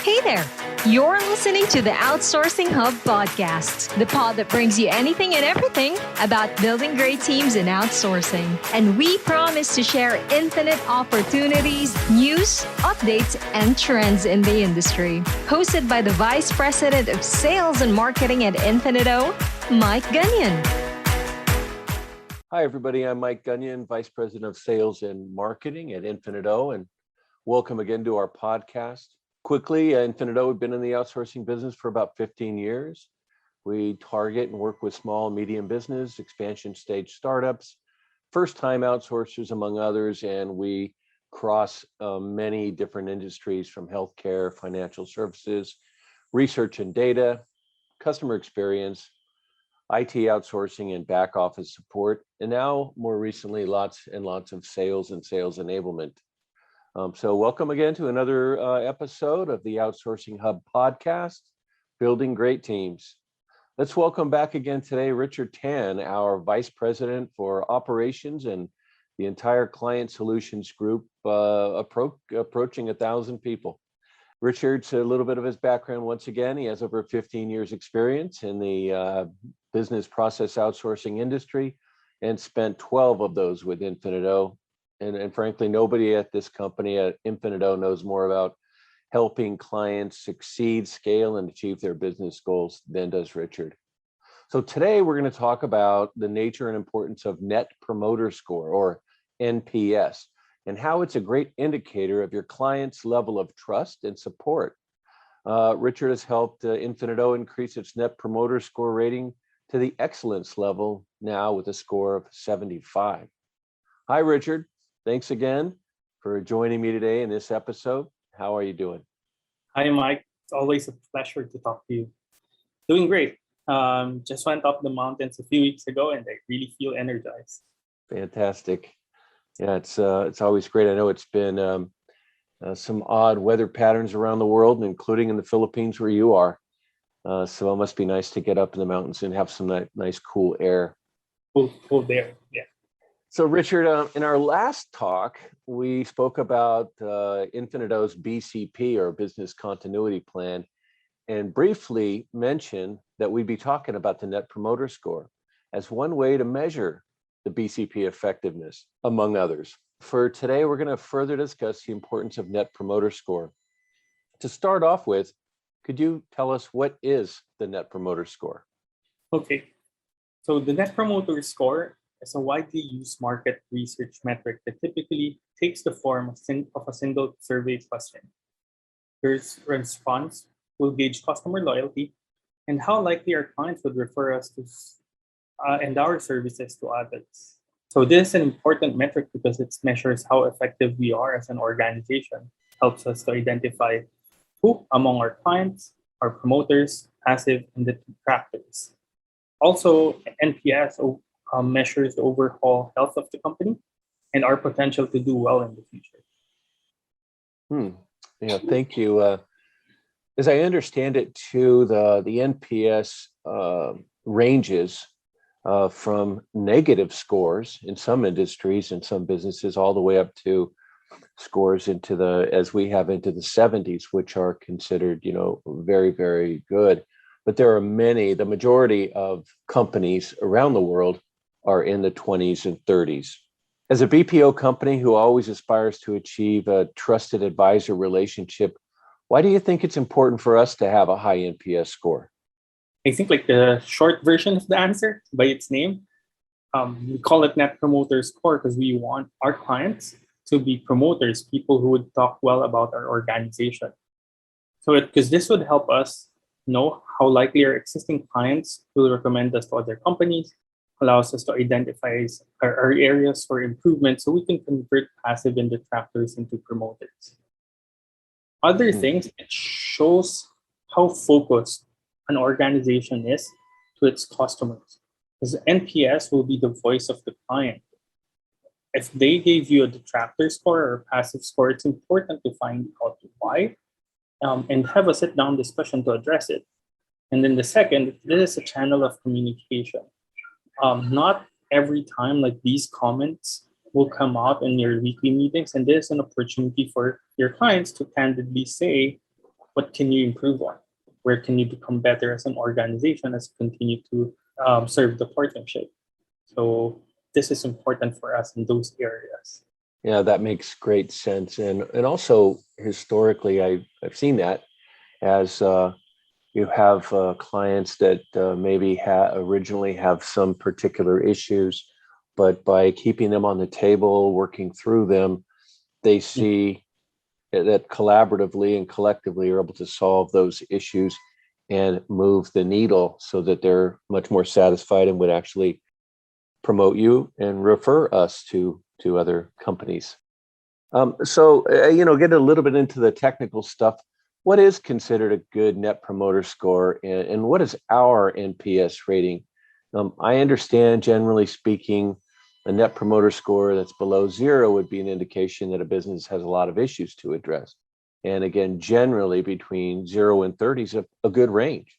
Hey there! You're listening to the Outsourcing Hub podcast, the pod that brings you anything and everything about building great teams in outsourcing. And we promise to share infinite opportunities, news, updates, and trends in the industry. Hosted by the Vice President of Sales and Marketing at Infinit-O, Mike Gunyon. Hi, everybody. I'm Mike Gunyon, Vice President of Sales and Marketing at Infinit-O, and welcome again to our podcast. Quickly, Infinit-O, we've been in the outsourcing business for about 15 years. We target and work with small and medium business, expansion stage startups, first-time outsourcers, among others, and we cross many different industries from healthcare, financial services, research and data, customer experience, IT outsourcing and back office support, and now more recently, lots and lots of sales and sales enablement. So welcome again to another episode of the Outsourcing Hub podcast, Building Great Teams. Let's welcome back again today, Richard Tan, our Vice President for Operations and the entire Client Solutions Group, approaching 1,000 people. Richard's a little bit of his background once again. He has over 15 years experience in the business process outsourcing industry and spent 12 of those with Infinit-O. And frankly, nobody at this company at Infinit-O knows more about helping clients succeed, scale, and achieve their business goals than does Richard. So today we're going to talk about the nature and importance of Net Promoter Score, or NPS, and how it's a great indicator of your client's level of trust and support. Richard has helped Infinit-O increase its Net Promoter Score rating to the excellence level now with a score of 75. Hi, Richard. Thanks again for joining me today in this episode. How are you doing? Hi, Mike. It's always a pleasure to talk to you. Doing great. Just went up the mountains a few weeks ago and I really feel energized. Fantastic. Yeah, it's always great. I know it's been some odd weather patterns around the world, including in the Philippines where you are. So it must be nice to get up in the mountains and have some nice cool air. Cool air, yeah. So Richard, in our last talk, we spoke about Infinit-O's BCP, or Business Continuity Plan, and briefly mentioned that we'd be talking about the Net Promoter Score as one way to measure the BCP effectiveness, among others. For today, we're going to further discuss the importance of Net Promoter Score. To start off with, could you tell us what is the Net Promoter Score? Okay, so the Net Promoter Score is a widely used market research metric that typically takes the form of a single survey question. Your response will gauge customer loyalty and how likely our clients would refer us to and our services to others. So this is an important metric because it measures how effective we are as an organization, helps us to identify who among our clients are promoters, passive, and detractors. Also, NPS measures the overall health of the company and our potential to do well in the future. Yeah, thank you. As I understand it too, the NPS ranges from negative scores in some industries and some businesses all the way up to scores into the 70s, which are considered, very, very good. But there are the majority of companies around the world are in the 20s and 30s. As a BPO company who always aspires to achieve a trusted advisor relationship, why do you think it's important for us to have a high NPS score? I think like the short version of the answer by its name, we call it Net Promoter Score because we want our clients to be promoters, people who would talk well about our organization. So because this would help us know how likely our existing clients will recommend us to other companies, allows us to identify our areas for improvement so we can convert passive and detractors into promoters. Other things, it shows how focused an organization is to its customers. Because NPS will be the voice of the client. If they gave you a detractor score or a passive score, it's important to find out why and have a sit-down discussion to address it. And then the second, this is a channel of communication. Not every time like these comments will come out in your weekly meetings, and this is an opportunity for your clients to candidly say what can you improve on? Where can you become better as an organization as you continue to serve the partnership? So this is important for us in those areas. Yeah, that makes great sense. And also historically, I've seen that as you have clients that maybe originally have some particular issues, but by keeping them on the table, working through them, they see that collaboratively and collectively are able to solve those issues and move the needle so that they're much more satisfied and would actually promote you and refer us to other companies. Get a little bit into the technical stuff. What is considered a good net promoter score, and what is our NPS rating? I understand, generally speaking, a net promoter score that's below 0 would be an indication that a business has a lot of issues to address. And again, generally between 0 and 30 is a good range.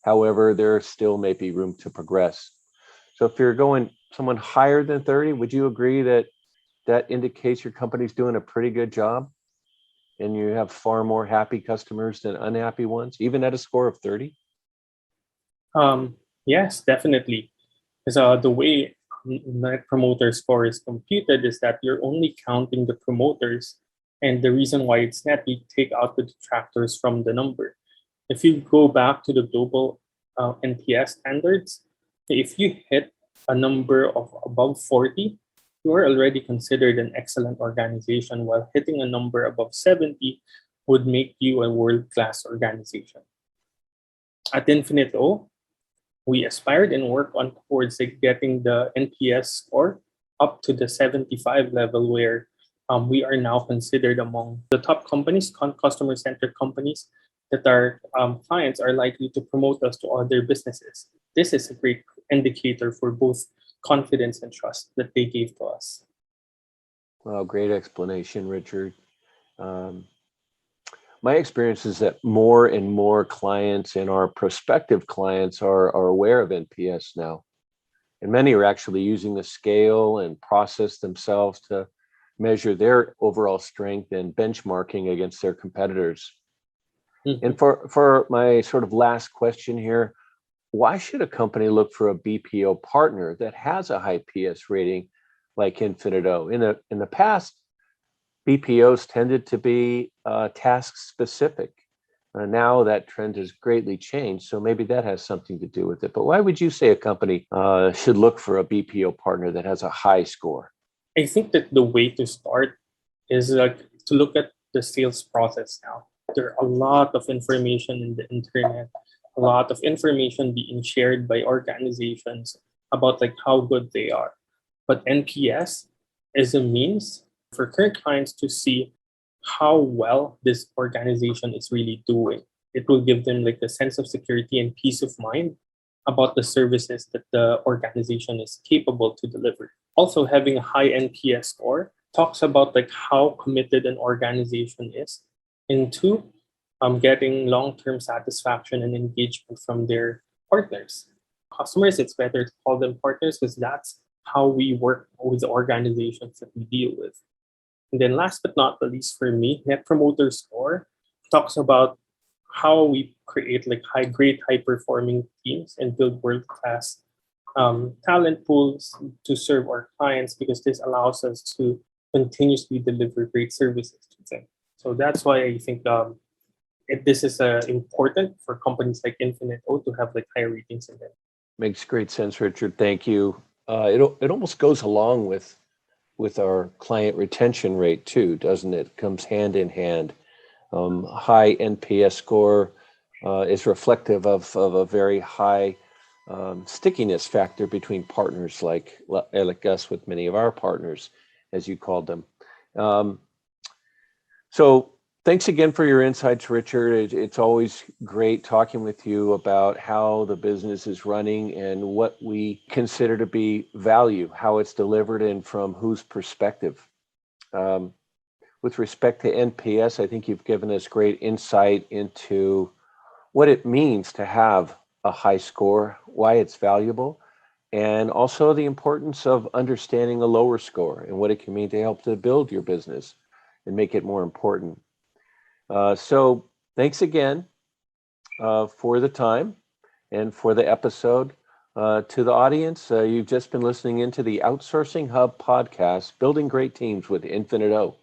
However, there still may be room to progress. So if you're going someone higher than 30, would you agree that that indicates your company's doing a pretty good job and you have far more happy customers than unhappy ones, even at a score of 30? Yes, definitely. Because the way net promoter score is computed is that you're only counting the promoters, and the reason why it's net, you take out the detractors from the number. If you go back to the global NPS standards, if you hit a number of above 40, you are already considered an excellent organization, while hitting a number above 70 would make you a world-class organization. At Infinit-O, we aspired and worked on towards getting the NPS score up to the 75 level, where we are now considered among the top companies, customer-centric companies, that our clients are likely to promote us to other businesses. This is a great indicator for both confidence and trust that they gave to us. Well, great explanation, Richard. My experience is that more and more clients and our prospective clients are aware of NPS now. And many are actually using the scale and process themselves to measure their overall strength and benchmarking against their competitors. Mm-hmm. And for my sort of last question here, why should a company look for a BPO partner that has a high PS rating like Infinit-O? In the past, BPOs tended to be task specific. Now that trend has greatly changed, so maybe that has something to do with it. But why would you say a company should look for a BPO partner that has a high score? I think that the way to start is to look at the sales process now. There are a lot of information in the internet, a lot of information being shared by organizations about how good they are. But NPS is a means for current clients to see how well this organization is really doing. It will give them a sense of security and peace of mind about the services that the organization is capable to deliver. Also, having a high NPS score talks about how committed an organization is into getting long-term satisfaction and engagement from their partners. Customers, it's better to call them partners because that's how we work with the organizations that we deal with. And then last but not the least for me, Net Promoter Score talks about how we create great high-performing teams and build world-class talent pools to serve our clients, because this allows us to continuously deliver great services to them. So that's why I think this is important for companies like Infinit-O to have high ratings in them. Makes great sense, Richard. Thank you. It almost goes along with our client retention rate too, doesn't it? It comes hand in hand. High NPS score is reflective of a very high stickiness factor between partners like us with many of our partners, as you called them. So thanks again for your insights, Richard. It's always great talking with you about how the business is running and what we consider to be value, how it's delivered, and from whose perspective. With respect to NPS, I think you've given us great insight into what it means to have a high score, why it's valuable, and also the importance of understanding a lower score and what it can mean to help to build your business and make it more important. So Thanks again for the time and for the episode. To the audience, you've just been listening into the Outsourcing Hub podcast, Building Great Teams with Infinit-O.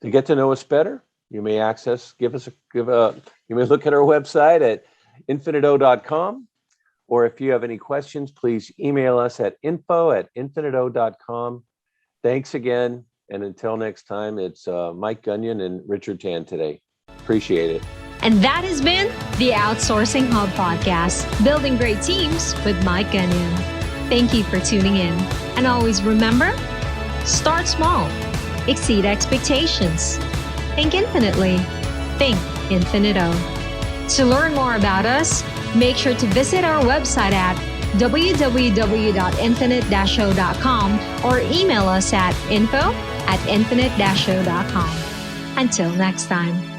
To get to know us better, you may you may look at our website at Infinit-O.com, or if you have any questions, please email us at info@infinit-O.com. Thanks again, and until next time, it's Mike Gunyon and Richard Tan today. Appreciate it. And that has been the Outsourcing Hub podcast, Building Great Teams with Mike Gunyon. Thank you for tuning in. And always remember, start small, exceed expectations, think infinitely, think Infinit-O. To learn more about us, make sure to visit our website at www.infinit-o.com or email us at info@infinit-o.com. Until next time.